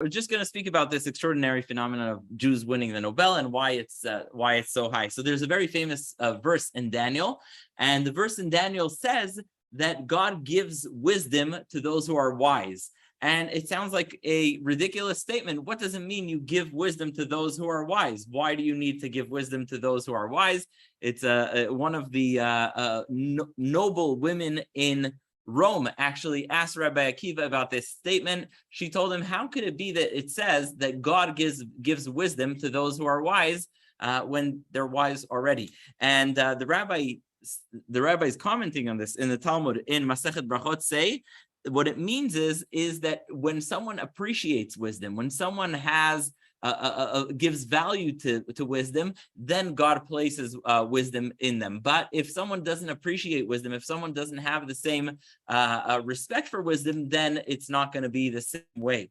We're just going to speak about this extraordinary phenomenon of Jews winning the Nobel and why it's so high. So there's a very famous verse in Daniel, and the verse in Daniel says that God gives wisdom to those who are wise. And it sounds like a ridiculous statement. What does it mean you give wisdom to those who are wise? Why do you need to give wisdom to those who are wise? It's one of the noble women in Rome actually asked Rabbi Akiva about this statement. She told him, how could it be that it says that God gives wisdom to those who are wise when they're wise already? And the rabbis commenting on this in the Talmud in Masechet Brachot say, what it means is that when someone appreciates wisdom, when someone has gives value to wisdom, then God places wisdom in them. But if someone doesn't appreciate wisdom, if someone doesn't have the same respect for wisdom, then it's not going to be the same way.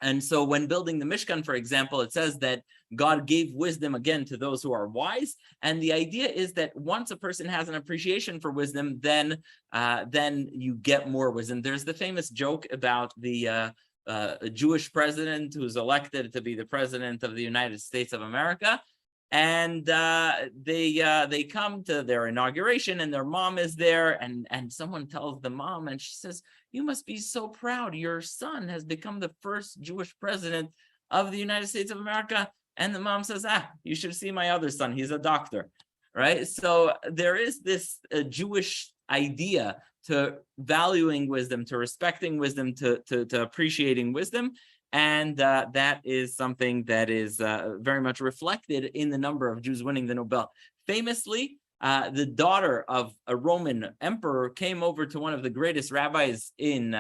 And so when building the Mishkan, for example, it says that God gave wisdom again to those who are wise. And the idea is that once a person has an appreciation for wisdom, then you get more wisdom. There's the famous joke about the a Jewish president who's elected to be the president of the United States of America. And they come to their inauguration and their mom is there, and someone tells the mom, and she says, you must be so proud. Your son has become the first Jewish president of the United States of America. And the mom says, you should see my other son. He's a doctor, right? So there is this Jewish idea to valuing wisdom, to respecting wisdom, to appreciating wisdom. And that is something that is very much reflected in the number of Jews winning the Nobel. Famously, the daughter of a Roman emperor came over to one of the greatest rabbis in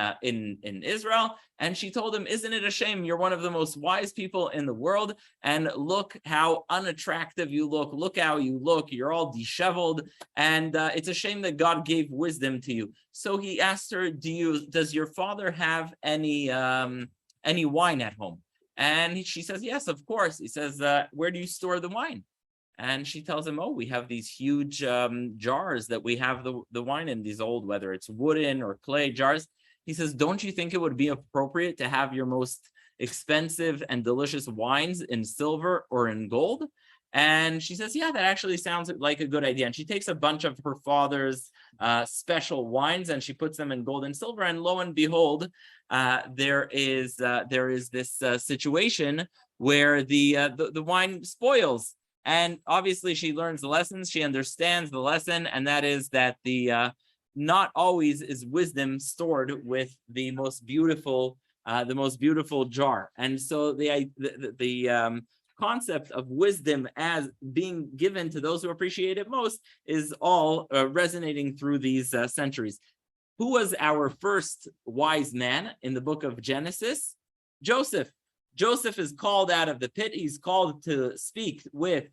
Israel, and she told him, isn't it a shame? You're one of the most wise people in the world, and look how unattractive you look. Look how you look. You're all disheveled, and it's a shame that God gave wisdom to you. So he asked her, does your father have any wine at home? And she says, yes, of course. He says, where do you store the wine? And she tells him, we have these huge jars that we have the wine in, these old, whether it's wooden or clay jars. He says, don't you think it would be appropriate to have your most expensive and delicious wines in silver or in gold? And she says, yeah, that actually sounds like a good idea. And she takes a bunch of her father's special wines and she puts them in gold and silver. And lo and behold, there is this situation where the wine spoils. And obviously she learns the lessons, she understands the lesson, and that is that not always is wisdom stored with the most beautiful jar. And so the concept of wisdom as being given to those who appreciate it most is all resonating through these centuries. Who was our first wise man in the book of Genesis? Joseph. Joseph is called out of the pit. He's called to speak with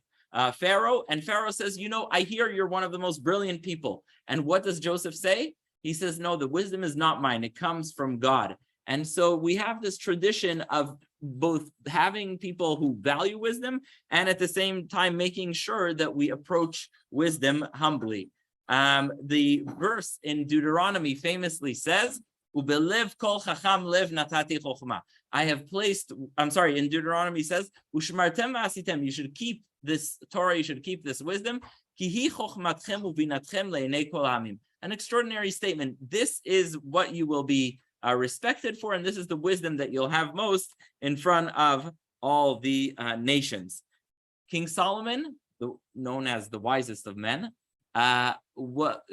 Pharaoh, and Pharaoh says, I hear you're one of the most brilliant people. And what does Joseph say? He says, no, the wisdom is not mine. It comes from God. And so we have this tradition of both having people who value wisdom and at the same time making sure that we approach wisdom humbly. The verse in Deuteronomy famously says, Ubelev kol chacham lev natati chokhmah. In Deuteronomy says, Ushmartem v'asitem, you should keep this Torah, you should keep this wisdom. Ki hi chokhmatchem uvinatchem le'nei kol ha'amim. An extraordinary statement. This is what you will be respected for, and this is the wisdom that you'll have most in front of all the nations. King Solomon, known as the wisest of men,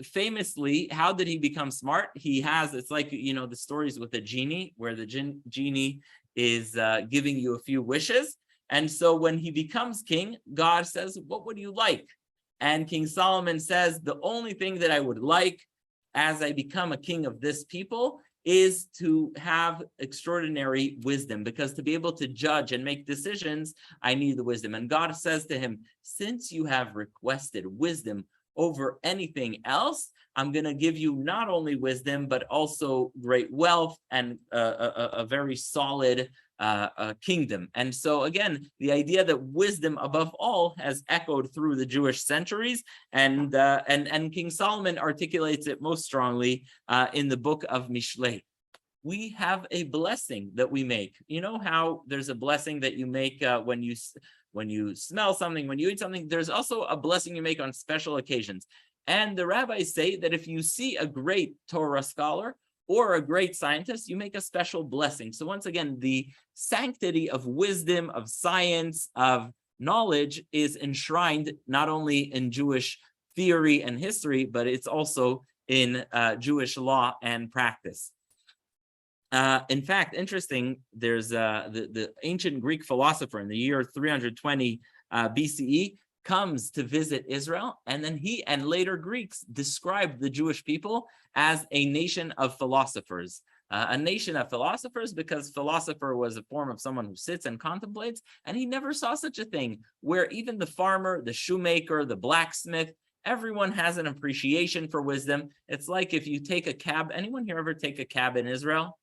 famously, how did he become smart? It's like, the stories with the genie, where the genie is giving you a few wishes. And so when he becomes king, God says, what would you like? And King Solomon says, the only thing that I would like as I become a king of this people is to have extraordinary wisdom, because to be able to judge and make decisions, I need the wisdom. And God says to him, since you have requested wisdom over anything else, I'm going to give you not only wisdom, but also great wealth and a very solid kingdom. And so again, the idea that wisdom above all has echoed through the Jewish centuries, and King Solomon articulates it most strongly in the book of Mishlei. we have a blessing that we make. You know how there's a blessing that you make when you smell something, when you eat something. There's also a blessing you make on special occasions. And the rabbis say that if you see a great Torah scholar or a great scientist, you make a special blessing. So once again, the sanctity of wisdom, of science, of knowledge is enshrined not only in Jewish theory and history, but it's also in Jewish law and practice. In fact, interesting, there's the ancient Greek philosopher in the year 320 BCE comes to visit Israel, and then he and later Greeks described the Jewish people as a nation of philosophers. A nation of philosophers, because philosopher was a form of someone who sits and contemplates, and he never saw such a thing, where even the farmer, the shoemaker, the blacksmith, everyone has an appreciation for wisdom. It's like if you take a cab. Anyone here ever take a cab in Israel?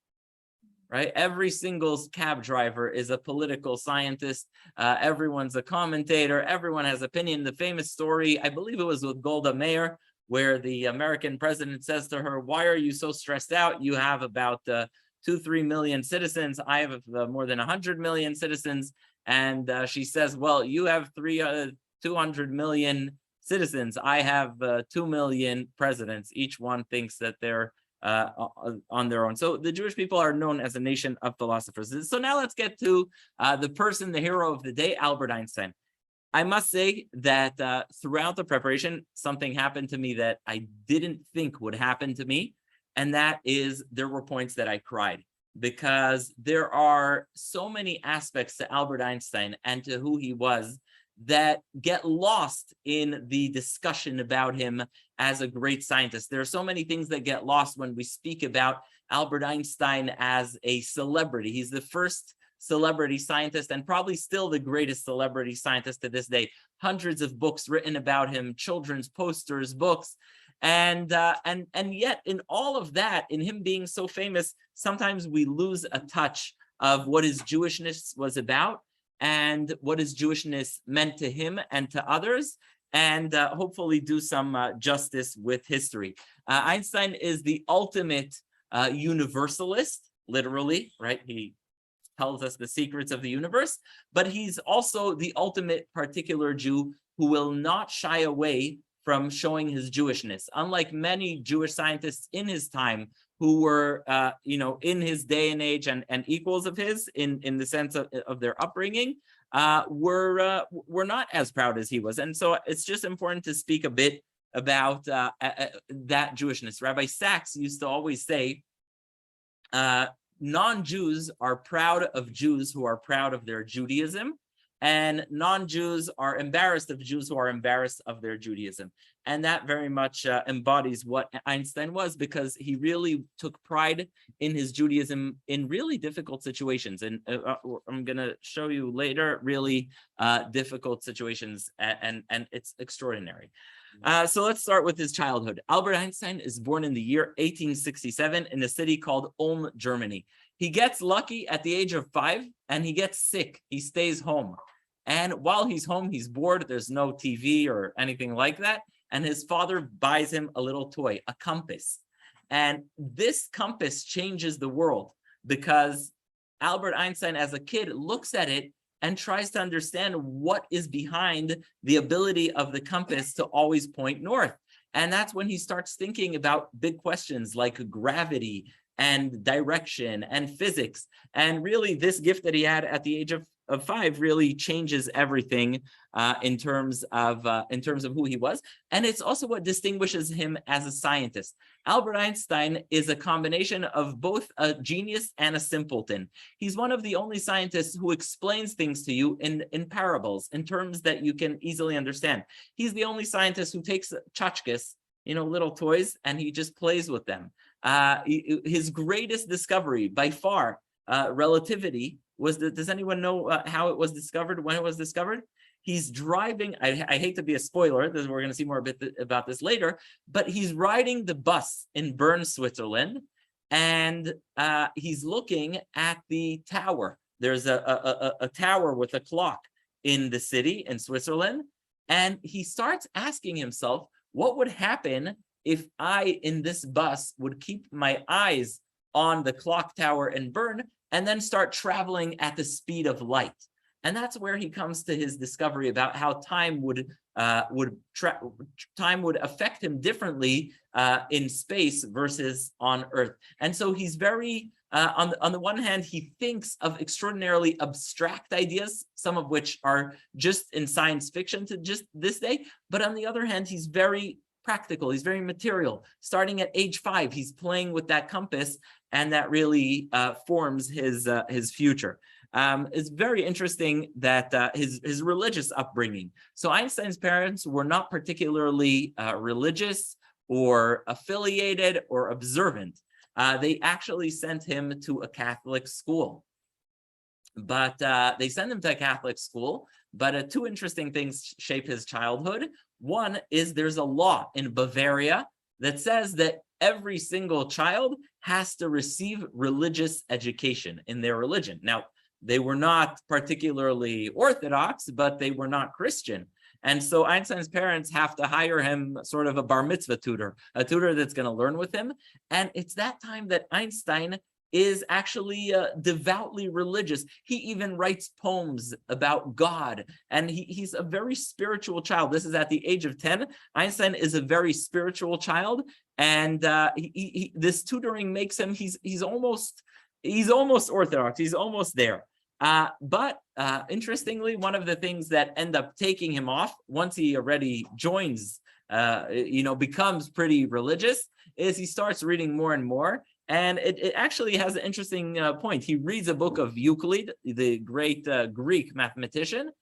Right? Every single cab driver is a political scientist. Everyone's a commentator. Everyone has opinion. The famous story, I believe it was with Golda Meir, where the American president says to her, "Why are you so stressed out? You have about 2-3 million citizens. I have more than 100 million citizens." And she says, "Well, you have 200 million citizens. I have 2 million presidents. Each one thinks that they're on their own." So the Jewish people are known as a nation of philosophers. So now let's get to the person, the hero of the day, Albert Einstein. I must say that throughout the preparation, something happened to me that I didn't think would happen to me. And that is, there were points that I cried, because there are so many aspects to Albert Einstein and to who he was that get lost in the discussion about him as a great scientist. There are so many things that get lost when we speak about Albert Einstein as a celebrity. He's the first celebrity scientist and probably still the greatest celebrity scientist to this day. Hundreds of books written about him, children's posters, books. And yet in all of that, in him being so famous, sometimes we lose a touch of what his Jewishness was about and what his Jewishness meant to him and to others, and hopefully do some justice with history. Einstein is the ultimate universalist, literally, right? He tells us the secrets of the universe, but he's also the ultimate particular Jew who will not shy away from showing his Jewishness. Unlike many Jewish scientists in his time who were, in his day and age and equals of his in the sense of their upbringing, were not as proud as he was. And so it's just important to speak a bit about that Jewishness. Rabbi Sachs used to always say, non-Jews are proud of Jews who are proud of their Judaism, and non-Jews are embarrassed of Jews who are embarrassed of their Judaism. And that very much embodies what Einstein was, because he really took pride in his Judaism in really difficult situations. And I'm going to show you later really difficult situations, and it's extraordinary. So let's start with his childhood. Albert Einstein is born in the year 1867 in a city called Ulm, Germany. He gets lucky at the age of 5 and he gets sick. He stays home. And while he's home, he's bored. There's no TV or anything like that. And his father buys him a little toy, a compass. And this compass changes the world, because Albert Einstein, as a kid, looks at it and tries to understand what is behind the ability of the compass to always point north. And that's when he starts thinking about big questions like gravity and direction and physics. And really, this gift that he had at the age of 5 really changes everything in terms of who he was. And it's also what distinguishes him as a scientist. Albert Einstein is a combination of both a genius and a simpleton. He's one of the only scientists who explains things to you in parables, in terms that you can easily understand. He's the only scientist who takes tchotchkes, little toys, and he just plays with them. His greatest discovery by far, relativity, was that, does anyone know how it was discovered, when it was discovered? He's driving, I hate to be a spoiler, because we're going to see more about this later, but he's riding the bus in Bern, Switzerland, and he's looking at the tower. There's a tower with a clock in the city in Switzerland, and he starts asking himself, what would happen if I, in this bus, would keep my eyes on the clock tower in Bern and then start traveling at the speed of light. And that's where he comes to his discovery about how time would affect him differently in space versus on Earth. And so he's very on the one hand, he thinks of extraordinarily abstract ideas, some of which are just in science fiction to just this day. But on the other hand, he's very practical. He's very material. Starting at age 5, he's playing with that compass, and that really forms his future. It's very interesting that his religious upbringing. So Einstein's parents were not particularly religious or affiliated or observant. They actually sent him to a Catholic school. But they send him to a Catholic school, but two interesting things shape his childhood. One is there's a law in Bavaria that says that every single child has to receive religious education in their religion. Now, they were not particularly Orthodox, but they were not Christian. And so Einstein's parents have to hire him sort of a bar mitzvah tutor, a tutor that's going to learn with him. And it's that time that Einstein is actually devoutly religious. He even writes poems about God, and he's a very spiritual child. This is at the age of 10. Einstein is a very spiritual child, and this tutoring makes him, he's almost Orthodox. He's almost there. But interestingly, one of the things that end up taking him off once he already joins, becomes pretty religious, is he starts reading more and more. And it actually has an interesting point. He reads a book of Euclid, the great Greek mathematician,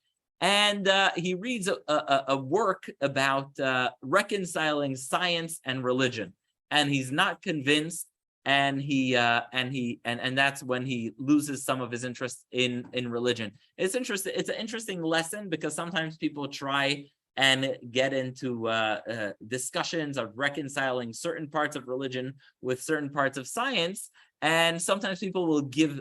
and he reads a work about reconciling science and religion. And he's not convinced. And that's when he loses some of his interest in religion. It's interesting. It's an interesting lesson because sometimes people try and get into discussions of reconciling certain parts of religion with certain parts of science, and sometimes people will give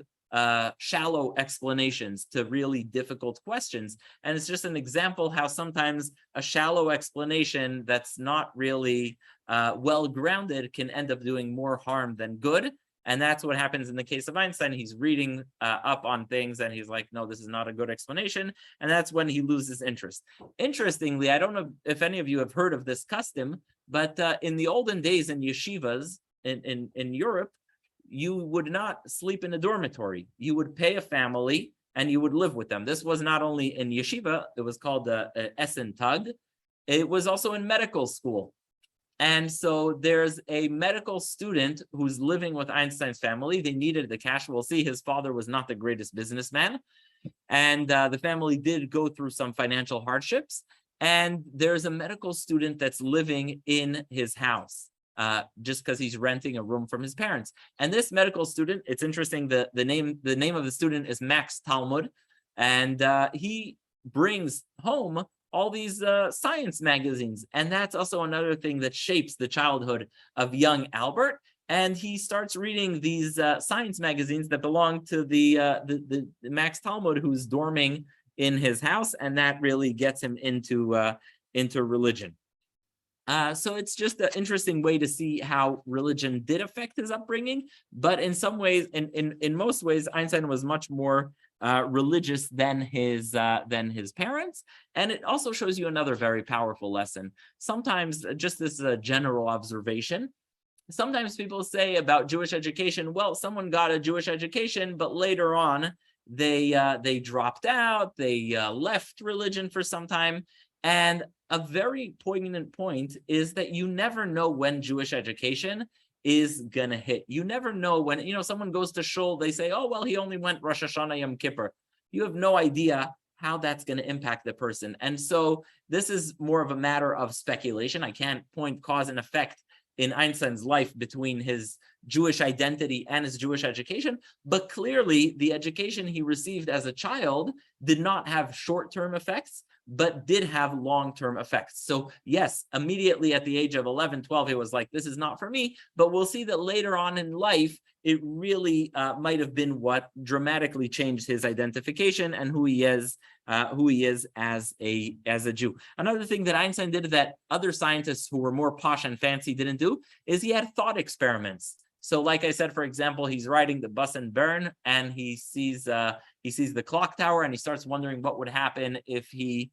shallow explanations to really difficult questions. And it's just an example how sometimes a shallow explanation that's not really well-grounded can end up doing more harm than good. And that's what happens in the case of Einstein. He's reading up on things and he's like, no, this is not a good explanation. And that's when he loses interest. Interestingly, I don't know if any of you have heard of this custom, but in the olden days in yeshivas in Europe, you would not sleep in a dormitory. You would pay a family and you would live with them. This was not only in yeshiva, it was called Essen Tag. It was also in medical school. And so there's a medical student who's living with Einstein's family. They needed the cash. We'll see his father was not the greatest businessman. And the family did go through some financial hardships. And there's a medical student that's living in his house just because he's renting a room from his parents. And this medical student, it's interesting, the name of the student is Max Talmud. And he brings home all these science magazines. And that's also another thing that shapes the childhood of young Albert. And he starts reading these science magazines that belong to the Max Talmud, who's dorming in his house. And that really gets him into religion. So it's just an interesting way to see how religion did affect his upbringing. But in some ways, in most ways, Einstein was much more religious than his parents. And it also shows you another very powerful lesson. Sometimes, just this is a general observation, sometimes people say about Jewish education, well, someone got a Jewish education, but later on they dropped out, they left religion for some time. And a very poignant point is that you never know when Jewish education is going to hit. You never know when, someone goes to shul, they say, oh, well, he only went Rosh Hashanah Yom Kippur. You have no idea how that's going to impact the person. And so this is more of a matter of speculation. I can't point cause and effect in Einstein's life between his Jewish identity and his Jewish education, but clearly the education he received as a child did not have short-term effects, but did have long-term effects. So yes, immediately at the age of 11, 12, he was like, this is not for me, but we'll see that later on in life, it really might have been what dramatically changed his identification and who he is as a Jew. Another thing that Einstein did that other scientists who were more posh and fancy didn't do is he had thought experiments. So like I said, for example, he's riding the bus in Bern and he sees the clock tower, and he starts wondering what would happen if he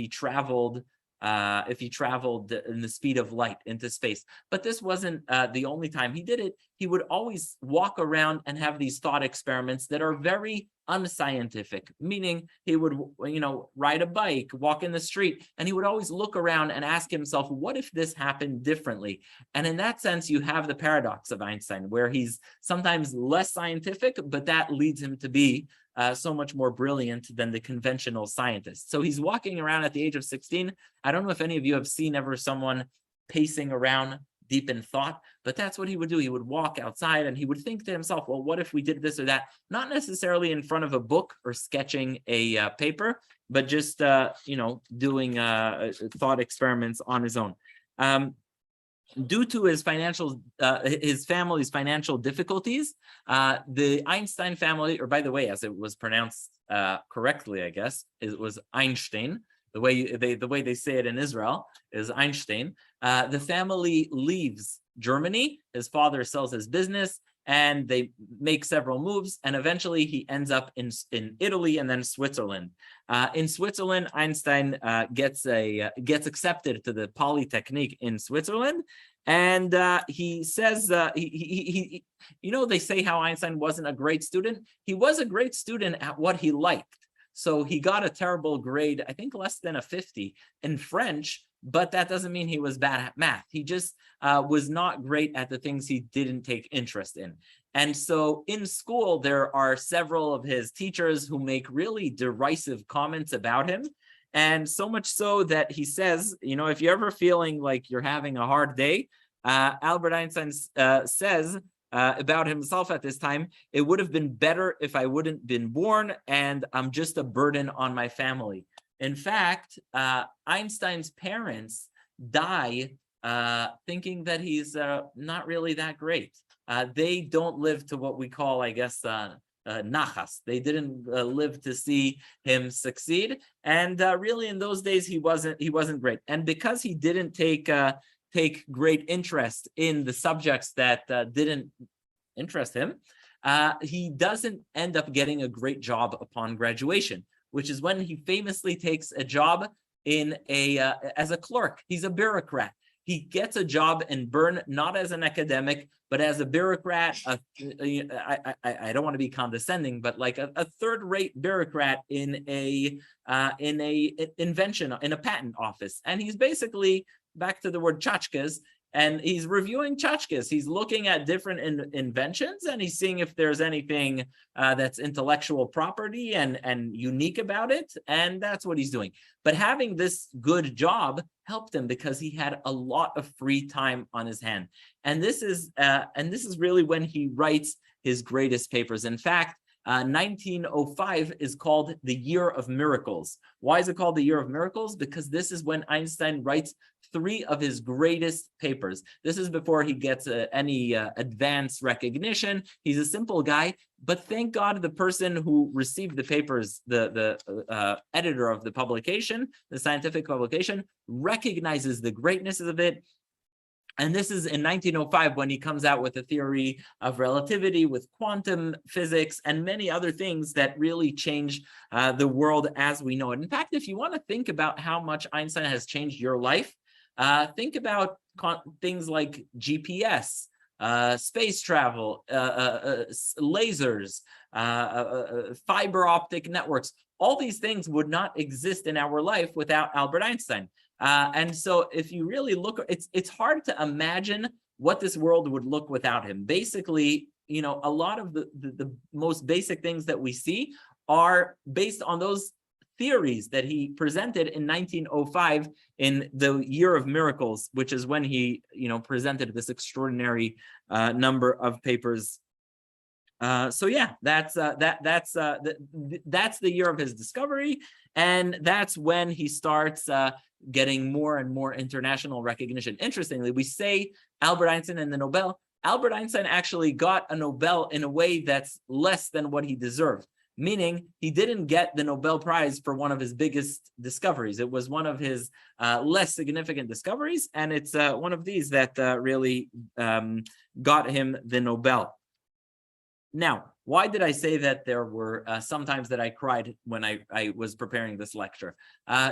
traveled in the speed of light into space. But this wasn't the only time he did it. He would always walk around and have these thought experiments that are very unscientific, meaning he would, ride a bike, walk in the street, and he would always look around and ask himself, what if this happened differently? And in that sense, you have the paradox of Einstein, where he's sometimes less scientific, but that leads him to be so much more brilliant than the conventional scientist. So he's walking around at the age of 16. I don't know if any of you have seen ever someone pacing around deep in thought, but that's what he would do. He would walk outside and he would think to himself, well, what if we did this or that? Not necessarily in front of a book or sketching a paper, but just, doing thought experiments on his own. Due to his family's financial difficulties, the Einstein family, or by the way, as it was pronounced correctly, I guess, it was Einstein. The way they say it in Israel is Einstein. The family leaves Germany. His father sells his business, and they make several moves, and eventually he ends up in Italy and then Switzerland. In Switzerland, Einstein gets accepted to the Polytechnique in Switzerland, and he says they say how Einstein wasn't a great student. He was a great student at what he liked. So he got a terrible grade, I think less than a 50 in French, but that doesn't mean he was bad at math. He just was not great at the things he didn't take interest in. And so in school, there are several of his teachers who make really derisive comments about him. And so much so that he says, if you're ever feeling like you're having a hard day, Albert Einstein says, about himself at this time, it would have been better if I wouldn't been born, and I'm just a burden on my family. In fact, Einstein's parents die thinking that he's not really that great. They don't live to what we call, I guess, nachas. They didn't live to see him succeed, and really in those days he wasn't great. And because he didn't take great interest in the subjects that didn't interest him, he doesn't end up getting a great job upon graduation, which is when he famously takes a job as a clerk. He's a bureaucrat. He gets a job in Bern, not as an academic, but as a bureaucrat. I don't want to be condescending, but like a third-rate bureaucrat in a invention, in a patent office. And he's basically, back to the word tchotchkes, and he's reviewing tchotchkes. He's looking at different inventions, and he's seeing if there's anything that's intellectual property and unique about it, and that's what he's doing. But having this good job helped him because he had a lot of free time on his hand. And this is really when he writes his greatest papers. In fact, 1905 is called the Year of Miracles. Why is it called the Year of Miracles? Because this is when Einstein writes 3 of his greatest papers. This is before he gets any advanced recognition. He's a simple guy, but thank God the person who received the papers, the editor of the publication, the scientific publication, recognizes the greatness of it. And this is in 1905 when he comes out with a theory of relativity, with quantum physics and many other things that really change the world as we know it. In fact, if you want to think about how much Einstein has changed your life, think about things like GPS, space travel, lasers, fiber optic networks. All these things would not exist in our life without Albert Einstein. And so if you really look, it's hard to imagine what this world would look without him. Basically, a lot of the most basic things that we see are based on those theories that he presented in 1905 in the Year of Miracles, which is when he, presented this extraordinary number of papers. So yeah, that's the year of his discovery, and that's when he starts getting more and more international recognition. Interestingly, we say Albert Einstein and the Nobel. Albert Einstein actually got a Nobel in a way that's less than what he deserved. meaning he didn't get the Nobel Prize for one of his biggest discoveries. It was one of his less significant discoveries, and it's one of these that really got him the Nobel. Now, why did I say that there were sometimes that I cried when I was preparing this lecture?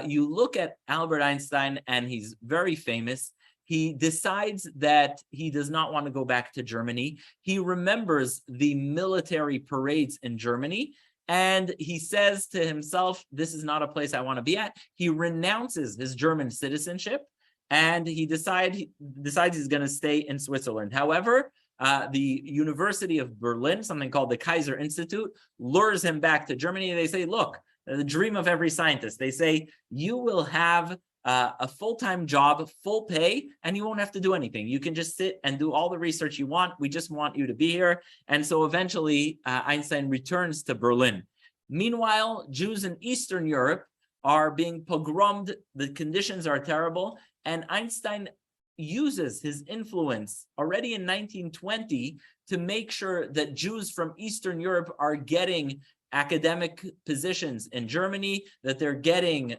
You look at Albert Einstein, and he's very famous. He decides that he does not want to go back to Germany. He remembers the military parades in Germany, and he says to himself, this is not a place I want to be at. He renounces his German citizenship, and he decides he's going to stay in Switzerland. However, the University of Berlin, something called the Kaiser Institute, lures him back to Germany. They say, look, the dream of every scientist. They say, you will have a full-time job, full pay, and you won't have to do anything. You can just sit and do all the research you want. We just want you to be here. And so eventually Einstein returns to Berlin. Meanwhile, Jews in Eastern Europe are being pogromed. The conditions are terrible. And Einstein uses his influence already in 1920 to make sure that Jews from Eastern Europe are getting academic positions in Germany, that they're getting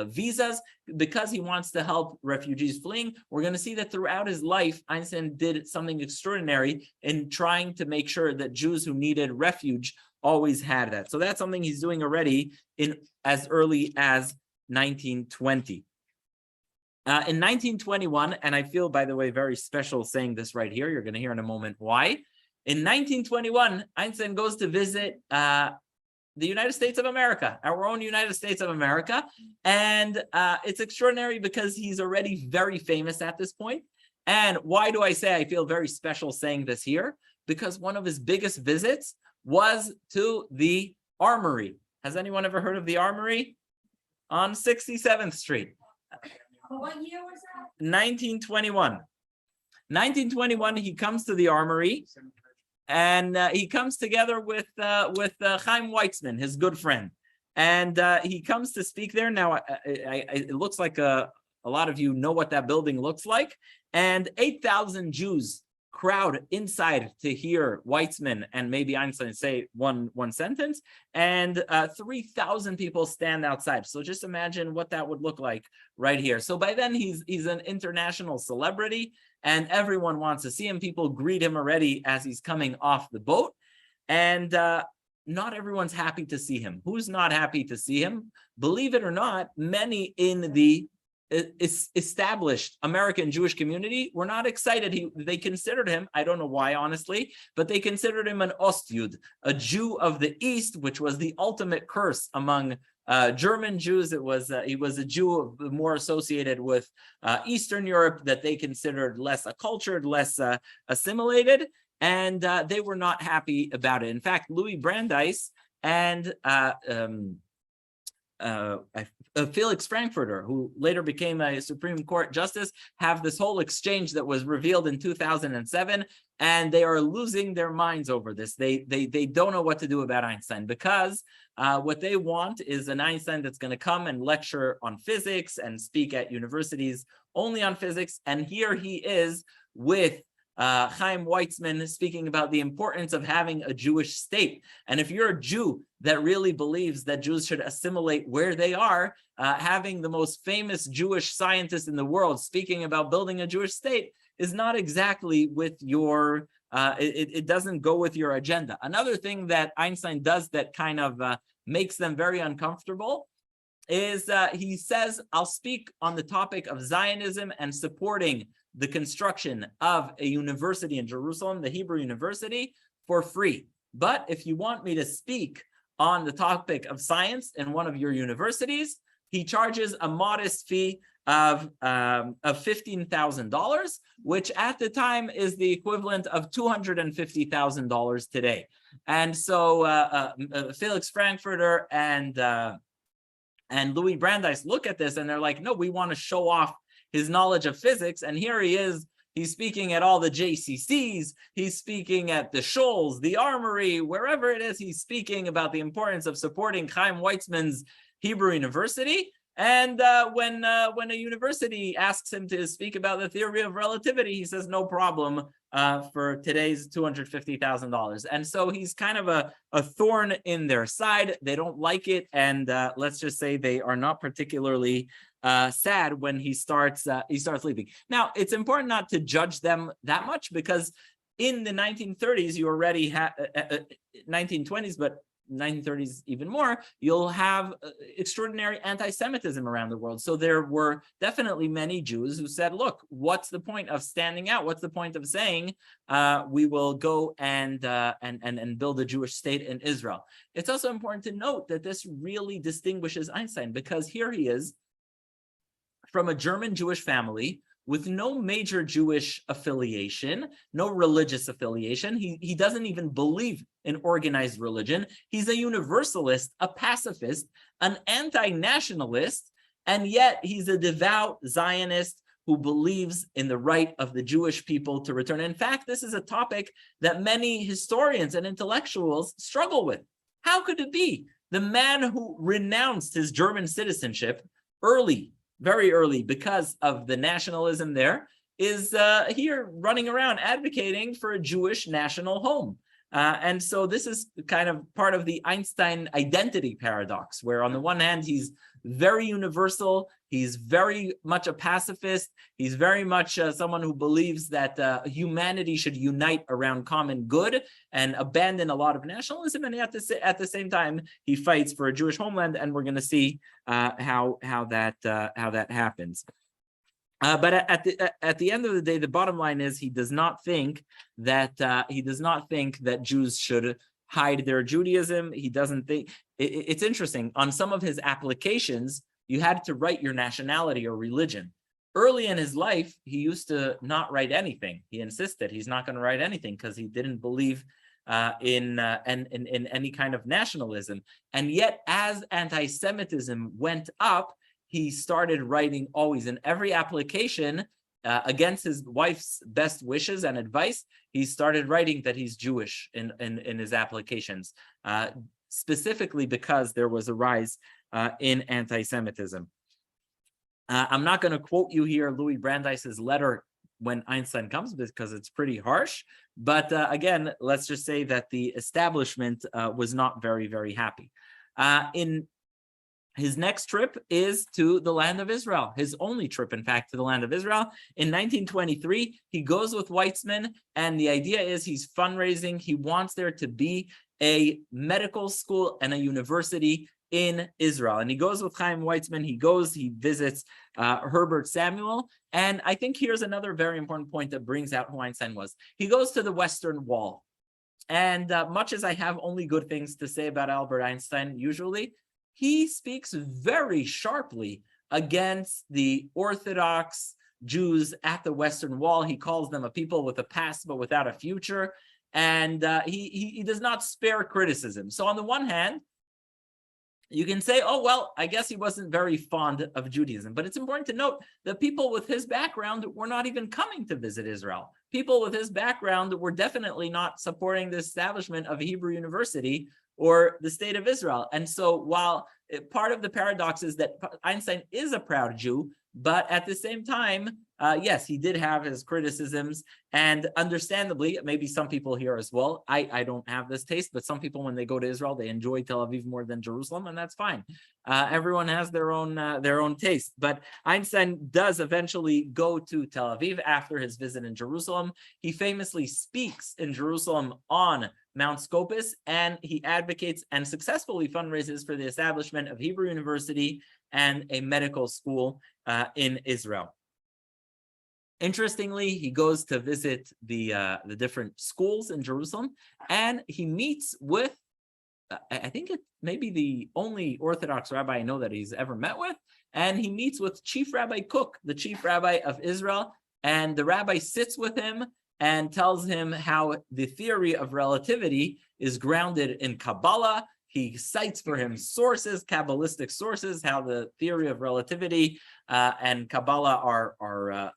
visas, because he wants to help refugees fleeing. We're going to see that throughout his life, Einstein did something extraordinary in trying to make sure that Jews who needed refuge always had that. So that's something he's doing already in as early as 1920. In 1921, and I feel, by the way, very special saying this right here. You're going to hear in a moment why. In 1921, Einstein goes to visit the United States of America, our own United States of America. And it's extraordinary because he's already very famous at this point. And why do I say I feel very special saying this here? Because one of his biggest visits was to the Armory. Has anyone ever heard of the Armory? On 67th Street. What year was that? 1921. 1921, he comes to the Armory, and he comes together with Chaim Weizmann, his good friend, and he comes to speak there. Now, it looks like a lot of you know what that building looks like, and 8,000 Jews crowd inside to hear Weizmann and maybe Einstein say one sentence, and 3,000 people stand outside. So just imagine what that would look like right here. So by then he's an international celebrity, and everyone wants to see him. People greet him already as he's coming off the boat, and not everyone's happy to see him. Who's not happy to see him? Believe it or not, many in the established American Jewish community were not excited. They considered him, I don't know why, honestly, but they considered him an Ostjud, a Jew of the East, which was the ultimate curse among German Jews. He was a Jew more associated with Eastern Europe, that they considered less acculturated, less assimilated, and they were not happy about it. In fact, Louis Brandeis and Felix Frankfurter, who later became a Supreme Court justice, have this whole exchange that was revealed in 2007, and they are losing their minds over this. They don't know what to do about Einstein, because what they want is an Einstein that's going to come and lecture on physics and speak at universities only on physics. And here he is with Chaim Weizmann speaking about the importance of having a Jewish state. And if you're a Jew that really believes that Jews should assimilate where they are, having the most famous Jewish scientist in the world speaking about building a Jewish state is not exactly with your, it doesn't go with your agenda. Another thing that Einstein does that kind of makes them very uncomfortable is he says, I'll speak on the topic of Zionism and supporting the construction of a university in Jerusalem, the Hebrew University, for free. But if you want me to speak on the topic of science in one of your universities, he charges a modest fee of $15,000, which at the time is the equivalent of $250,000 today. And so Felix Frankfurter and Louis Brandeis look at this and they're like, no, we want to show off his knowledge of physics. And here he is, he's speaking at all the JCCs, he's speaking at the Shoals, the Armory, wherever it is, he's speaking about the importance of supporting Chaim Weizmann's Hebrew University. And when a university asks him to speak about the theory of relativity, he says, no problem for today's $250,000. And so he's kind of a thorn in their side. They don't like it. And let's just say they are not particularly sad when he starts leaving. Now, it's important not to judge them that much, because in the 1930s, you already had 1920s, but 1930s even more, you'll have extraordinary anti-Semitism around the world. So there were definitely many Jews who said, look, what's the point of standing out? What's the point of saying we will go and build a Jewish state in Israel? It's also important to note that this really distinguishes Einstein, because here he is from a German Jewish family with no major Jewish affiliation, no religious affiliation. He doesn't even believe in organized religion. He's a universalist, a pacifist, an anti-nationalist, and yet he's a devout Zionist who believes in the right of the Jewish people to return. In fact, this is a topic that many historians and intellectuals struggle with. How could it be? The man who renounced his German citizenship early, very early, because of the nationalism there, is here running around advocating for a Jewish national home. And so this is kind of part of the Einstein identity paradox, where on the one hand, he's very universal, he's very much a pacifist, he's very much someone who believes that humanity should unite around common good and abandon a lot of nationalism, and at the same time, he fights for a Jewish homeland, and we're going to see how that happens. But at the end of the day, the bottom line is he does not think that Jews should hide their Judaism. He doesn't think it's interesting. On some of his applications, you had to write your nationality or religion. Early in his life, he used to not write anything. He insisted he's not going to write anything because he didn't believe in any kind of nationalism. And yet, as anti-Semitism went up, he started writing always in every application against his wife's best wishes and advice. He started writing that he's Jewish in his applications, specifically because there was a rise in anti-Semitism. I'm not going to quote you here Louis Brandeis's letter when Einstein comes, because it's pretty harsh. But again, let's just say that the establishment was not very, very happy. His next trip is to the land of Israel, his only trip, in fact, to the land of Israel. In 1923, he goes with Weizmann, and the idea is he's fundraising. He wants there to be a medical school and a university in Israel. And he goes with Chaim Weizmann. He visits Herbert Samuel. And I think here's another very important point that brings out who Einstein was. He goes to the Western Wall. And much as I have only good things to say about Albert Einstein, usually, he speaks very sharply against the Orthodox Jews at the Western Wall. He calls them a people with a past but without a future, and he does not spare criticism. So on the one hand, you can say, oh, well, I guess he wasn't very fond of Judaism. But it's important to note that people with his background were not even coming to visit Israel. People with his background were definitely not supporting the establishment of a Hebrew university or the state of Israel. And so while part of the paradox is that Einstein is a proud Jew, but at the same time, yes, he did have his criticisms, and understandably, maybe some people here as well, I don't have this taste, but some people, when they go to Israel, they enjoy Tel Aviv more than Jerusalem, and that's fine. Everyone has their own taste, but Einstein does eventually go to Tel Aviv after his visit in Jerusalem. He famously speaks in Jerusalem on Mount Scopus, and he advocates and successfully fundraises for the establishment of Hebrew University and a medical school in Israel. Interestingly, he goes to visit the different schools in Jerusalem, and he meets with, I think it may be the only Orthodox rabbi I know that he's ever met with, and he meets with Chief Rabbi Cook, the chief rabbi of Israel, and the rabbi sits with him and tells him how the theory of relativity is grounded in Kabbalah. He cites for him sources, Kabbalistic sources, how the theory of relativity and Kabbalah are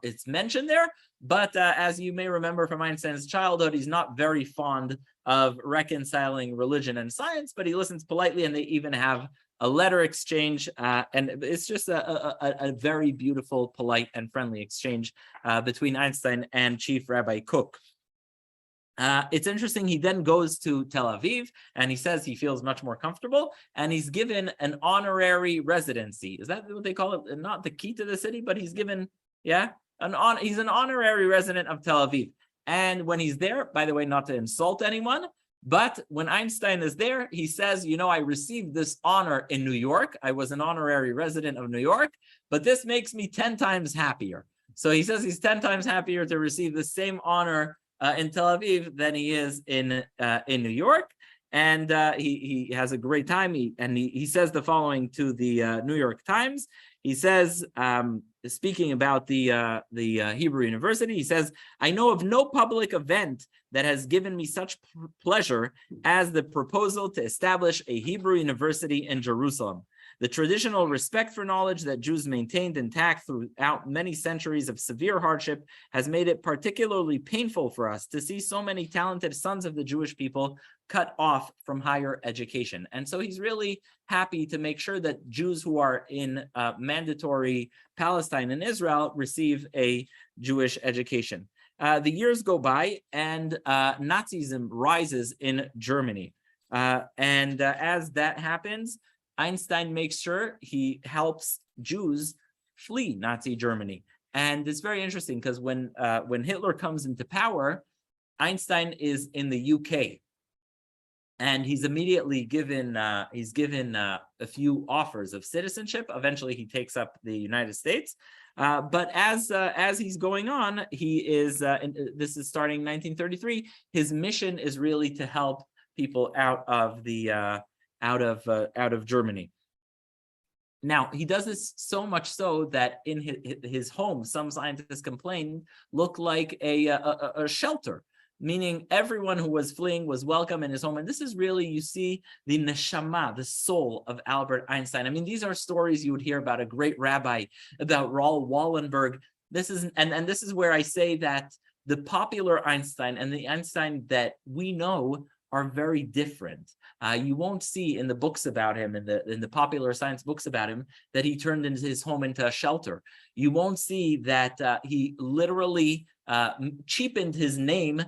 it's mentioned there. But as you may remember from Einstein's childhood, he's not very fond of reconciling religion and science, but he listens politely, and they even have a letter exchange, and it's just a very beautiful, polite, and friendly exchange between Einstein and Chief Rabbi Cook. It's interesting, he then goes to Tel Aviv and he says he feels much more comfortable and he's given an honorary residency. Is that what they call it? Not the key to the city, but he's given, he's an honorary resident of Tel Aviv. And when he's there, by the way, not to insult anyone, but when Einstein is there, he says, I received this honor in New York. I was an honorary resident of New York, but this makes me 10 times happier. So he says he's 10 times happier to receive the same honor in Tel Aviv than he is in New York, and he has a great time. He says the following to the New York Times. He says, speaking about the Hebrew University, he says, "I know of no public event that has given me such pleasure as the proposal to establish a Hebrew University in Jerusalem. The traditional respect for knowledge that Jews maintained intact throughout many centuries of severe hardship has made it particularly painful for us to see so many talented sons of the Jewish people cut off from higher education." And so he's really happy to make sure that Jews who are in mandatory Palestine and Israel receive a Jewish education. The years go by and Nazism rises in Germany. As that happens, Einstein makes sure he helps Jews flee Nazi Germany. And it's very interesting because when Hitler comes into power, Einstein is in the UK. And he's immediately given a few offers of citizenship. Eventually, he takes up the United States. But as he's going on, he is. This is starting in 1933. His mission is really to help people out of Germany. Now, he does this so much so that in his home, some scientists complain, looked like a shelter, meaning everyone who was fleeing was welcome in his home. And this is really, you see, the neshama, the soul of Albert Einstein. I mean, these are stories you would hear about a great rabbi, about Raoul Wallenberg. This is, and this is where I say that the popular Einstein and the Einstein that we know are very different. You won't see in the books about him, in the popular science books about him, that he turned his home into a shelter. You won't see that he literally cheapened his name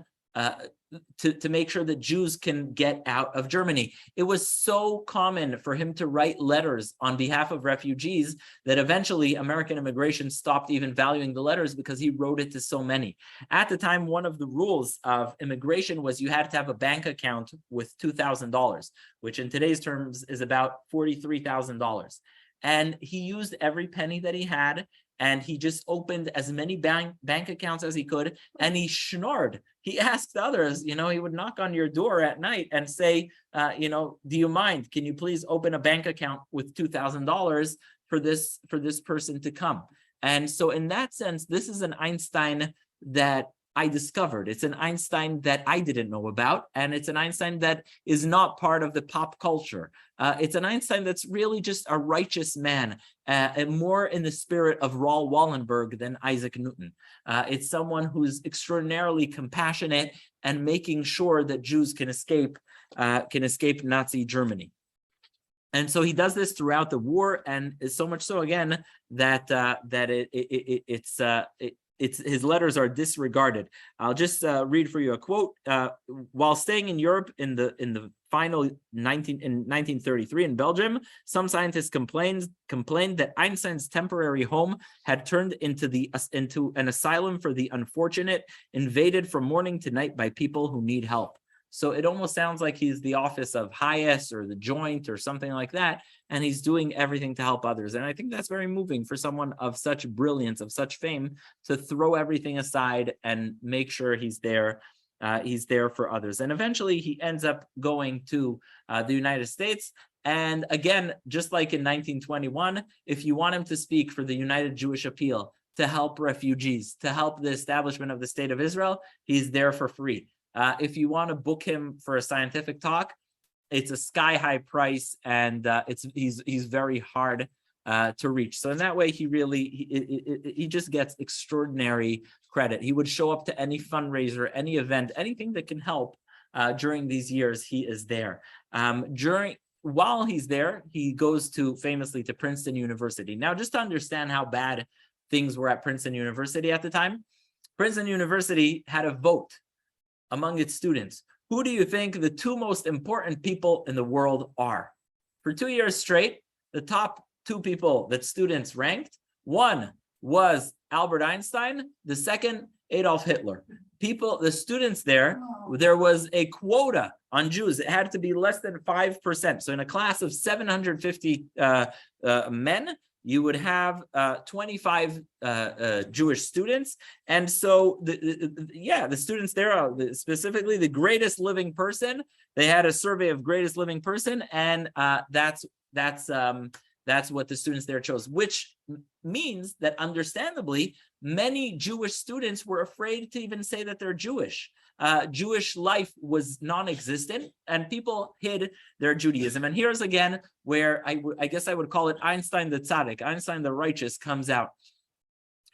to make sure that Jews can get out of Germany. It was so common for him to write letters on behalf of refugees that eventually American immigration stopped even valuing the letters because he wrote it to so many. At the time, one of the rules of immigration was you had to have a bank account with $2,000, which in today's terms is about $43,000. And he used every penny that he had, and he just opened as many bank accounts as he could, and he schnorred. He asked others, he would knock on your door at night and say, do you mind? Can you please open a bank account with $2,000 for this person to come? And so in that sense, this is an Einstein that I discovered. It's an Einstein that I didn't know about, and it's an Einstein that is not part of the pop culture. It's an Einstein that's really just a righteous man, and more in the spirit of Raoul Wallenberg than Isaac Newton. It's someone who's extraordinarily compassionate and making sure that Jews can escape Nazi Germany. And so he does this throughout the war, and so much so again that it's his letters are disregarded. I'll just read for you a quote. While staying in Europe in the final in 1933 in Belgium, some scientists complained that Einstein's temporary home had turned into an asylum for the unfortunate, invaded from morning to night by people who need help. So it almost sounds like he's the office of Hayes or the Joint or something like that, and he's doing everything to help others. And I think that's very moving for someone of such brilliance, of such fame, to throw everything aside and make sure he's there for others. And eventually he ends up going to the United States. And again, just like in 1921, if you want him to speak for the United Jewish Appeal, to help refugees, to help the establishment of the State of Israel, he's there for free. If you want to book him for a scientific talk, it's a sky-high price, and he's very hard to reach. So in that way, he just gets extraordinary credit. He would show up to any fundraiser, any event, anything that can help during these years. He is there. while he's there, he goes famously to Princeton University. Now, just to understand how bad things were at Princeton University at the time, Princeton University had a vote among its students. Who do you think the two most important people in the world are? For 2 years straight, the top two people that students ranked, one was Albert Einstein, the second, Adolf Hitler. The students there was a quota on Jews. It had to be less than 5%. So in a class of 750 men, you would have 25 Jewish students. And so, the students there are specifically the greatest living person. They had a survey of greatest living person, and that's what the students there chose, which means that understandably, many Jewish students were afraid to even say that they're Jewish. Jewish life was non-existent, and people hid their Judaism. And here's again where I guess I would call it Einstein the Tzaddik, Einstein the righteous comes out.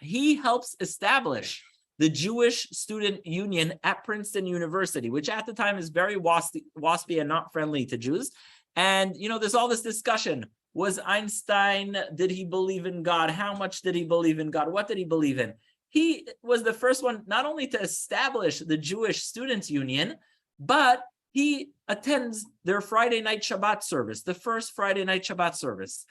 He helps establish the Jewish Student Union at Princeton University, which at the time is very waspy and not friendly to Jews. And, there's all this discussion. Was Einstein, did he believe in God? How much did he believe in God? What did he believe in? He was the first one not only to establish the Jewish Students' Union, but he attends their Friday night Shabbat service, the first Friday night Shabbat service.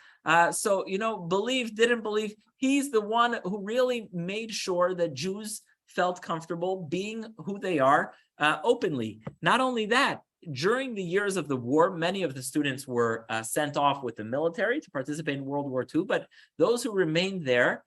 So, believe, didn't believe, he's the one who really made sure that Jews felt comfortable being who they are openly. Not only that, during the years of the war, many of the students were sent off with the military to participate in World War II, but those who remained there,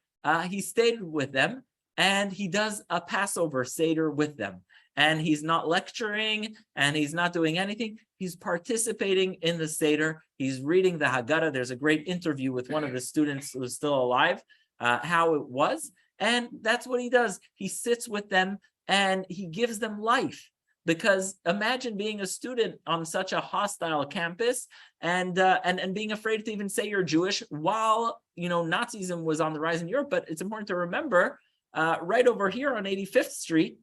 he stayed with them, and he does a Passover Seder with them. And he's not lecturing, and he's not doing anything. He's participating in the Seder. He's reading the Haggadah. There's a great interview with one of the students who's still alive, how it was. And that's what he does. He sits with them, and he gives them life. Because imagine being a student on such a hostile campus and being afraid to even say you're Jewish while, Nazism was on the rise in Europe. But it's important to remember, right over here on 85th Street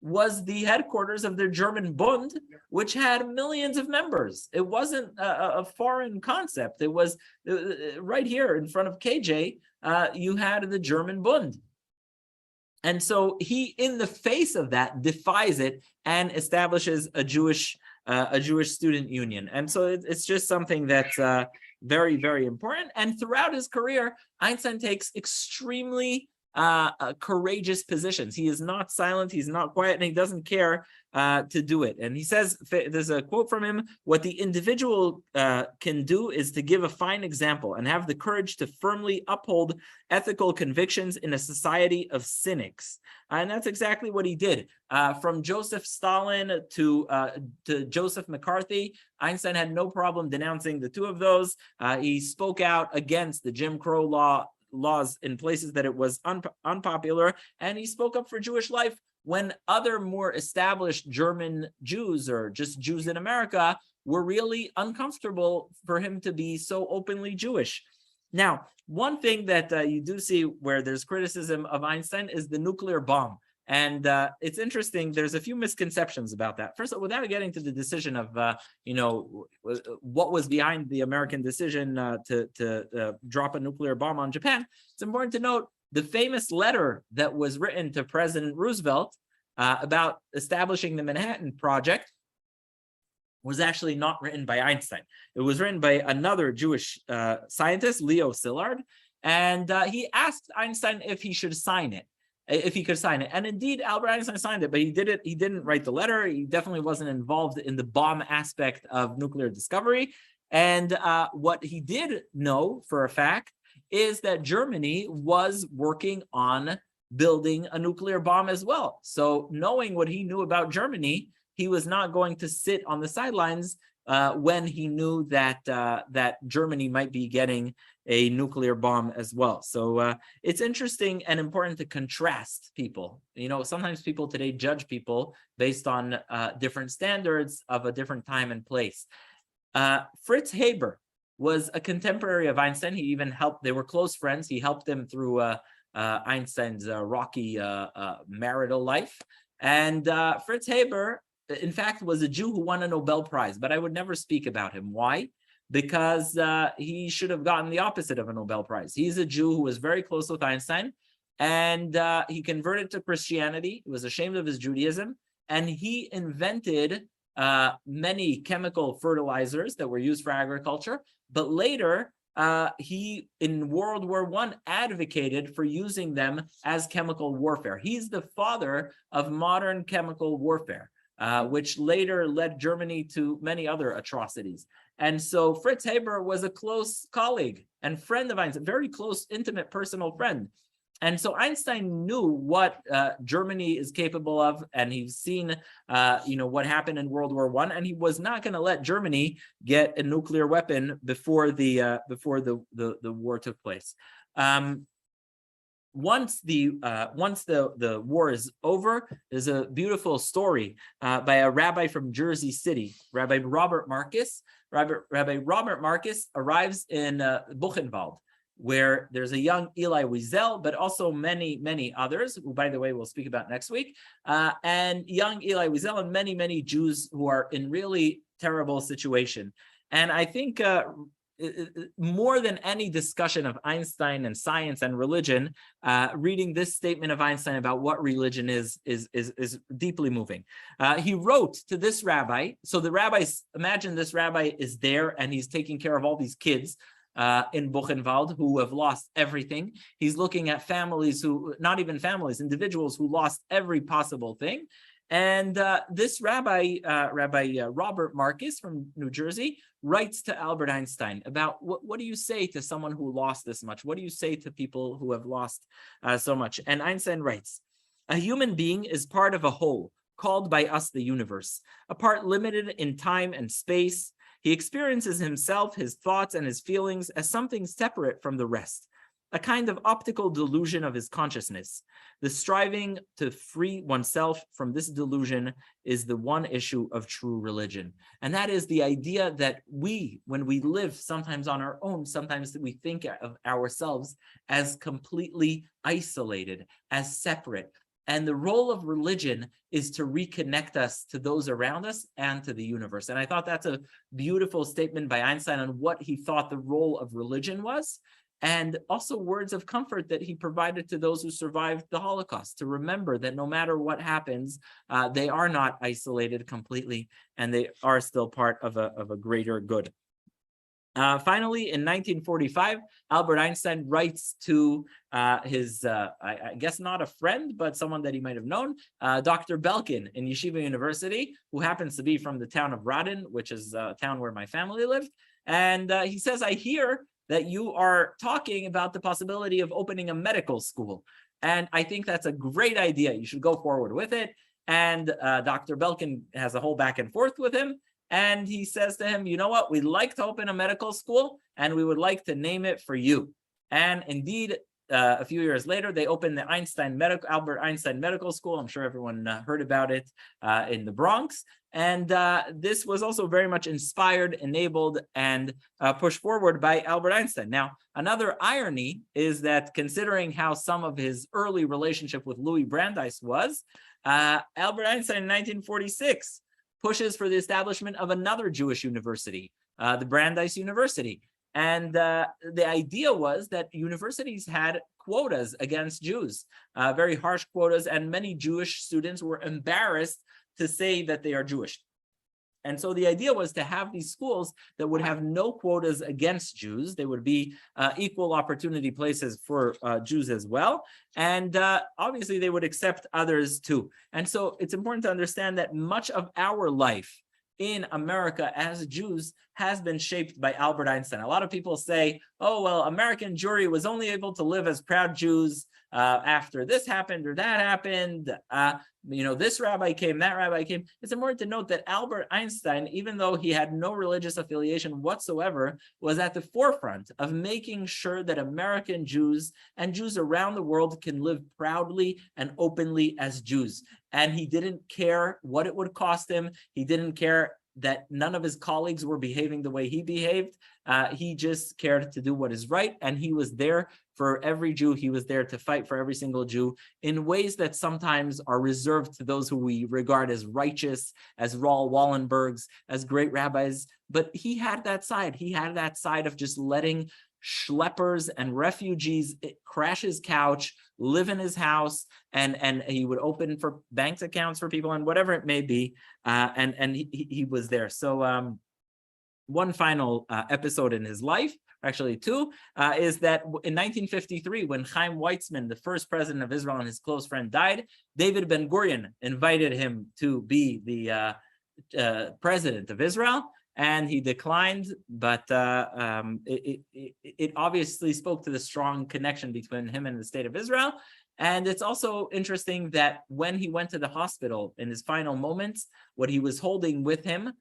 was the headquarters of the German Bund, which had millions of members. It wasn't a foreign concept. It was right here in front of KJ, you had the German Bund. And so he, in the face of that, defies it and establishes a Jewish student union. And so it's just something that's very, very important. And throughout his career, Einstein takes extremely courageous positions. He is not silent, he's not quiet, and he doesn't care to do it. And he says, there's a quote from him, what the individual can do is to give a fine example and have the courage to firmly uphold ethical convictions in a society of cynics. And that's exactly what he did. From Joseph Stalin to Joseph McCarthy, Einstein had no problem denouncing the two of those. He spoke out against the Jim Crow laws in places that it was unpopular, and he spoke up for Jewish life when other more established German Jews or just Jews in America were really uncomfortable for him to be so openly Jewish. Now, one thing that you do see where there's criticism of Einstein is the nuclear bomb. And it's interesting, there's a few misconceptions about that. First, without getting to the decision of, what was behind the American decision to drop a nuclear bomb on Japan, it's important to note the famous letter that was written to President Roosevelt about establishing the Manhattan Project was actually not written by Einstein. It was written by another Jewish scientist, Leo Szilard, and he asked Einstein if he should sign it. If he could sign it. And indeed, Albert Einstein signed it, but he didn't write the letter. He definitely wasn't involved in the bomb aspect of nuclear discovery. And what he did know for a fact is that Germany was working on building a nuclear bomb as well. So knowing what he knew about Germany, he was not going to sit on the sidelines when he knew that that Germany might be getting a nuclear bomb as well. So it's interesting and important to contrast people. Sometimes people today judge people based on different standards of a different time and place. Fritz Haber was a contemporary of Einstein. He even helped, they were close friends. He helped him through Einstein's rocky marital life. And Fritz Haber, in fact, was a Jew who won a Nobel Prize, but I would never speak about him. Why? because he should have gotten the opposite of a Nobel Prize. He's a Jew who was very close with Einstein, and he converted to Christianity. He was ashamed of his Judaism, and he invented many chemical fertilizers that were used for agriculture. But later, he, in World War I, advocated for using them as chemical warfare. He's the father of modern chemical warfare, which later led Germany to many other atrocities. And so Fritz Haber was a close colleague and friend of Einstein, very close, intimate, personal friend. And so Einstein knew what Germany is capable of, and he's seen, what happened in World War I, and he was not going to let Germany get a nuclear weapon before the war took place. Once the war is over, there's a beautiful story by a rabbi from Jersey City, Rabbi Robert Marcus. Rabbi Robert Marcus arrives in Buchenwald, where there's a young Elie Wiesel, but also many, many others, who, by the way, we'll speak about next week, and young Elie Wiesel and many, many Jews who are in really terrible situation. And I think more than any discussion of Einstein and science and religion, reading this statement of Einstein about what religion is deeply moving. He wrote to this rabbi. So the rabbis, imagine this rabbi is there and he's taking care of all these kids in Buchenwald who have lost everything. He's looking at families who, not even families, individuals who lost every possible thing. And this rabbi, Robert Marcus from New Jersey, writes to Albert Einstein about what do you say to someone who lost this much? What do you say to people who have lost so much? And Einstein writes, a human being is part of a whole, called by us the universe, a part limited in time and space. He experiences himself, his thoughts, and his feelings as something separate from the rest, a kind of optical delusion of his consciousness. The striving to free oneself from this delusion is the one issue of true religion. And that is the idea that we, when we live sometimes on our own, sometimes we think of ourselves as completely isolated, as separate. And the role of religion is to reconnect us to those around us and to the universe. And I thought that's a beautiful statement by Einstein on what he thought the role of religion was, and also words of comfort that he provided to those who survived the Holocaust, to remember that no matter what happens, they are not isolated completely, and they are still part of a greater good. Finally, in 1945, Albert Einstein writes to his, I guess not a friend, but someone that he might have known, Dr. Belkin in Yeshiva University, who happens to be from the town of Radin, which is a town where my family lived. And he says, I hear that you are talking about the possibility of opening a medical school. And I think that's a great idea. You should go forward with it. And Dr. Belkin has a whole back and forth with him. And he says to him, you know what, we'd like to open a medical school and we would like to name it for you. And indeed, a few years later, they opened the Albert Einstein Medical School. I'm sure everyone heard about it in the Bronx. And this was also very much inspired, enabled, and pushed forward by Albert Einstein. Now, another irony is that considering how some of his early relationship with Louis Brandeis was, Albert Einstein in 1946 pushes for the establishment of another Jewish university, the Brandeis University. And the idea was that universities had quotas against Jews, very harsh quotas, and many Jewish students were embarrassed to say that they are Jewish. And so the idea was to have these schools that would have no quotas against Jews. They would be equal opportunity places for Jews as well. And obviously they would accept others too. And so it's important to understand that much of our life in America as Jews has been shaped by Albert Einstein. A lot of people say, oh, well, American Jewry was only able to live as proud Jews after this happened or that happened. This rabbi came, that rabbi came. It's important to note that Albert Einstein, even though he had no religious affiliation whatsoever, was at the forefront of making sure that American Jews and Jews around the world can live proudly and openly as Jews. And he didn't care what it would cost him. He didn't care that none of his colleagues were behaving the way he behaved. He just cared to do what is right, and he was there for every Jew. He was there to fight for every single Jew in ways that sometimes are reserved to those who we regard as righteous, as Raoul Wallenbergs, as great rabbis. But he had that side. He had that side of just letting schleppers and refugees crash his couch, live in his house, and he would open for bank accounts for people and whatever it may be. And he was there. So one final episode in his life, actually two, is that in 1953, when Chaim Weizmann, the first president of Israel and his close friend, died, David Ben-Gurion invited him to be the president of Israel, and he declined, but it obviously spoke to the strong connection between him and the state of Israel. And it's also interesting that when he went to the hospital in his final moments, what he was holding with him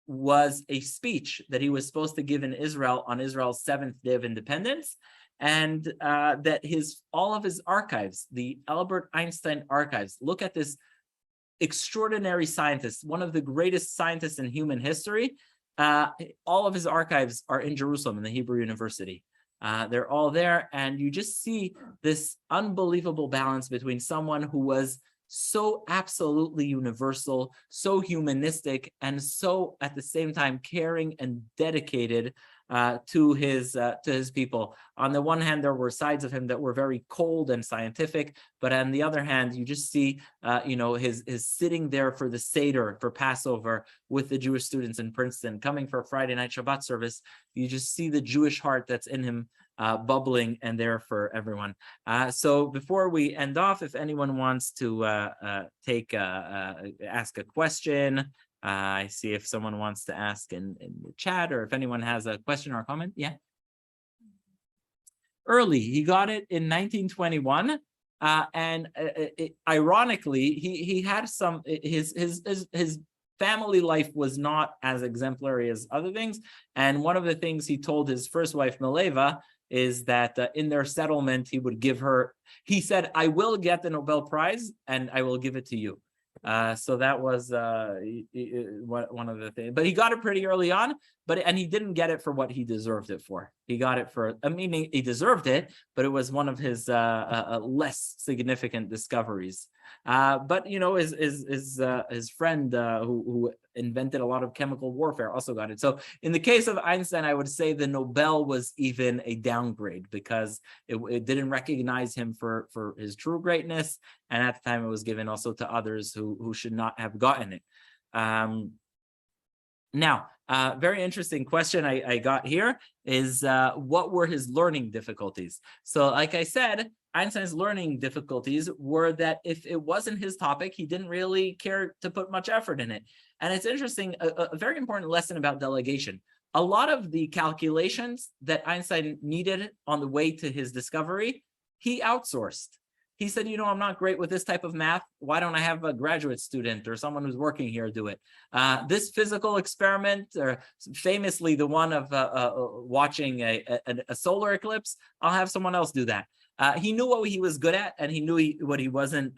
was a speech that he was supposed to give in Israel on Israel's 7th day of independence, and that all of his archives, the Albert Einstein archives, look at this extraordinary scientist, one of the greatest scientists in human history. All of his archives are in Jerusalem in the Hebrew University. They're all there, and you just see this unbelievable balance between someone who was so absolutely universal, so humanistic, and so at the same time caring and dedicated to his people. On the one hand, there were sides of him that were very cold and scientific, but on the other hand, you just see his sitting there for the Seder, for Passover, with the Jewish students in Princeton, coming for a Friday night Shabbat service. You just see the Jewish heart that's in him, bubbling and there for everyone. So before we end off, if anyone wants to ask a question, I see if someone wants to ask in the chat, or if anyone has a question or a comment. Yeah. Early, he got it in 1921. And ironically, he had his family life was not as exemplary as other things. And one of the things he told his first wife, Mileva, is that in their settlement, he would give her, he said, I will get the Nobel Prize and I will give it to you. So that was one of the things, but he got it pretty early on, and he didn't get it for what he deserved it for. He got it for, I mean, he deserved it, but it was one of his less significant discoveries. But his friend who invented a lot of chemical warfare also got it. So in the case of Einstein, I would say the Nobel was even a downgrade, because it didn't recognize him for his true greatness, and at the time it was given also to others who should not have gotten it. Now, very interesting question I got here is what were his learning difficulties? So like I said, Einstein's learning difficulties were that if it wasn't his topic, he didn't really care to put much effort in it. And it's interesting, a very important lesson about delegation. A lot of the calculations that Einstein needed on the way to his discovery, he outsourced. He said, I'm not great with this type of math. Why don't I have a graduate student or someone who's working here do it? This physical experiment, or famously the one of watching a solar eclipse, I'll have someone else do that. He knew what he was good at, and he knew what he wasn't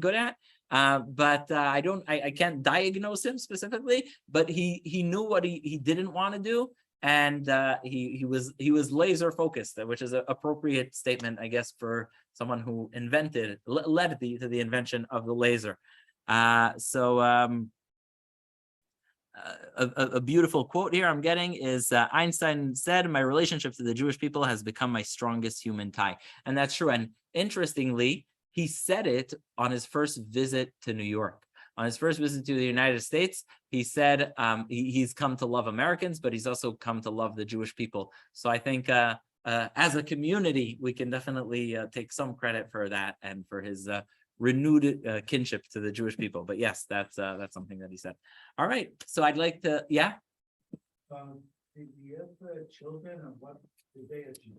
good at. But I can't diagnose him specifically, but he knew what he didn't want to do. And he was laser focused, which is an appropriate statement, I guess, for someone who led to the invention of the laser. A beautiful quote here I'm getting is Einstein said, "My relationship to the Jewish people has become my strongest human tie," and that's true. And interestingly, he said it on his first visit to New York. On his first visit to the United States, he said he's come to love Americans, but he's also come to love the Jewish people. So I think as a community, we can definitely take some credit for that and for his renewed kinship to the Jewish people. But yes, that's something that he said. All right, so I'd like to, yeah? Did he have children, and what did they achieve?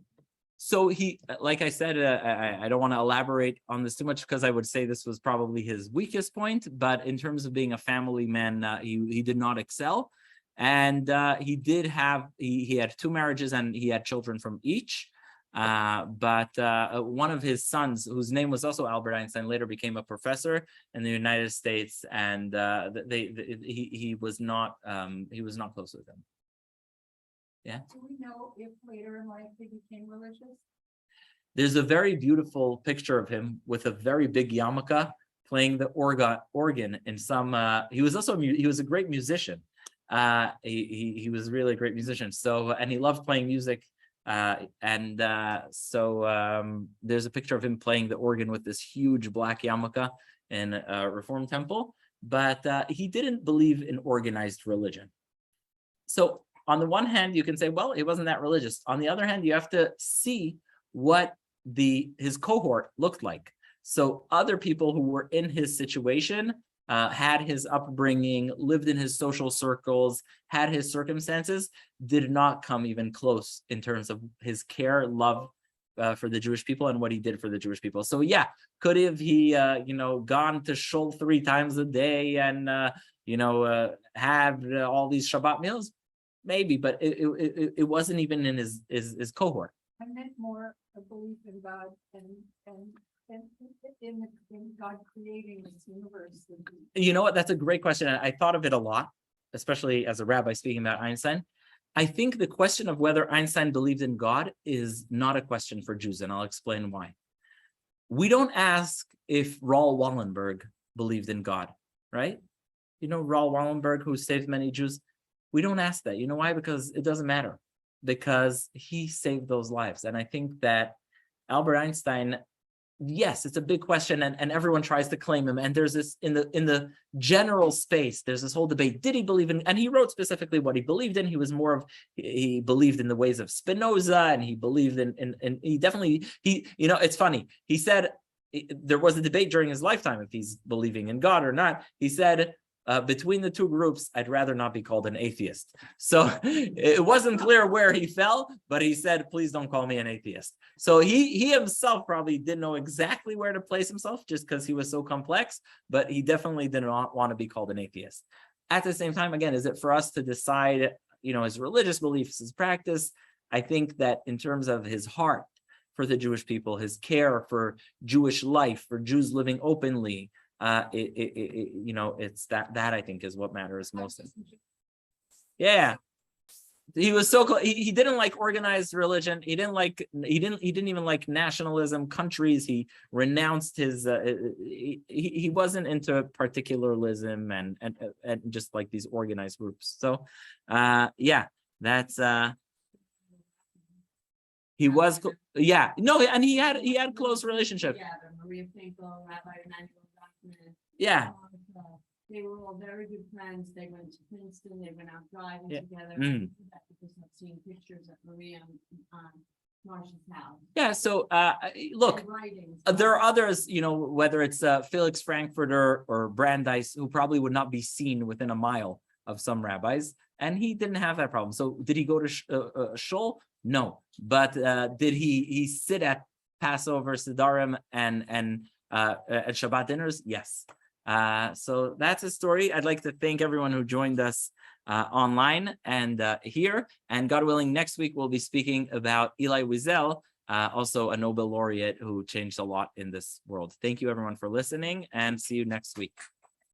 So he, like I said, I don't want to elaborate on this too much, because I would say this was probably his weakest point. But in terms of being a family man, he did not excel. And he had 2 marriages, and he had children from each. But one of his sons, whose name was also Albert Einstein, later became a professor in the United States, and he was not close with him. Yeah. Do we know if later in life he became religious? There's a very beautiful picture of him with a very big yarmulke playing the organ in some. He was also he was a great musician. He was really a great musician. So, and he loved playing music. So there's a picture of him playing the organ with this huge black yarmulke in a Reform temple. But he didn't believe in organized religion. So on the one hand, you can say, well, he wasn't that religious. On the other hand, you have to see what his cohort looked like. So other people who were in his situation had his upbringing, lived in his social circles, had his circumstances, did not come even close in terms of his care, love for the Jewish people and what he did for the Jewish people. So yeah, could have he, gone to shul 3 times a day and, had all these Shabbat meals? Maybe, but it wasn't even in his cohort. I meant more a belief in God and in God creating this universe. You know what? That's a great question. I thought of it a lot, especially as a rabbi speaking about Einstein. I think the question of whether Einstein believed in God is not a question for Jews, and I'll explain why. We don't ask if Raoul Wallenberg believed in God, right? You know, Raoul Wallenberg, who saved many Jews. We don't ask that. You know why? Because it doesn't matter. Because he saved those lives. And I think that Albert Einstein, yes, it's a big question, and everyone tries to claim him. And there's this in the general space, there's this whole debate. Did he believe in, and he wrote specifically what he believed in. He was more of, he believed in the ways of Spinoza, and he believed in he definitely, it's funny. He said there was a debate during his lifetime if he's believing in God or not. He said, between the two groups, I'd rather not be called an atheist. So it wasn't clear where he fell, but he said, please don't call me an atheist. So he himself probably didn't know exactly where to place himself just because he was so complex, but he definitely did not want to be called an atheist. At the same time, again, is it for us to decide, his religious beliefs, his practice? I think that in terms of his heart for the Jewish people, his care for Jewish life, for Jews living openly, it's that I think is what matters most. Yeah, he was so close. He didn't like organized religion. He didn't even like nationalism, countries. He renounced his. He wasn't into particularism and just like these organized groups. So, that's. He was, and he had close relationship. Yeah, the Maria Finkel, Rabbi Emmanuel. Yeah. They were all very good friends. They went to Princeton. They went out driving together. Because I've seen pictures of Maria on Marshall's house. Yeah. So look, there are others. Whether it's Felix Frankfurter or Brandeis, who probably would not be seen within a mile of some rabbis, and he didn't have that problem. So did he go to shul? No. But did he sit at Passover Sidarim and at Shabbat dinners? Yes. So that's a story. I'd like to thank everyone who joined us online and here. And God willing, next week we'll be speaking about Elie Wiesel, also a Nobel laureate who changed a lot in this world. Thank you everyone for listening, and see you next week.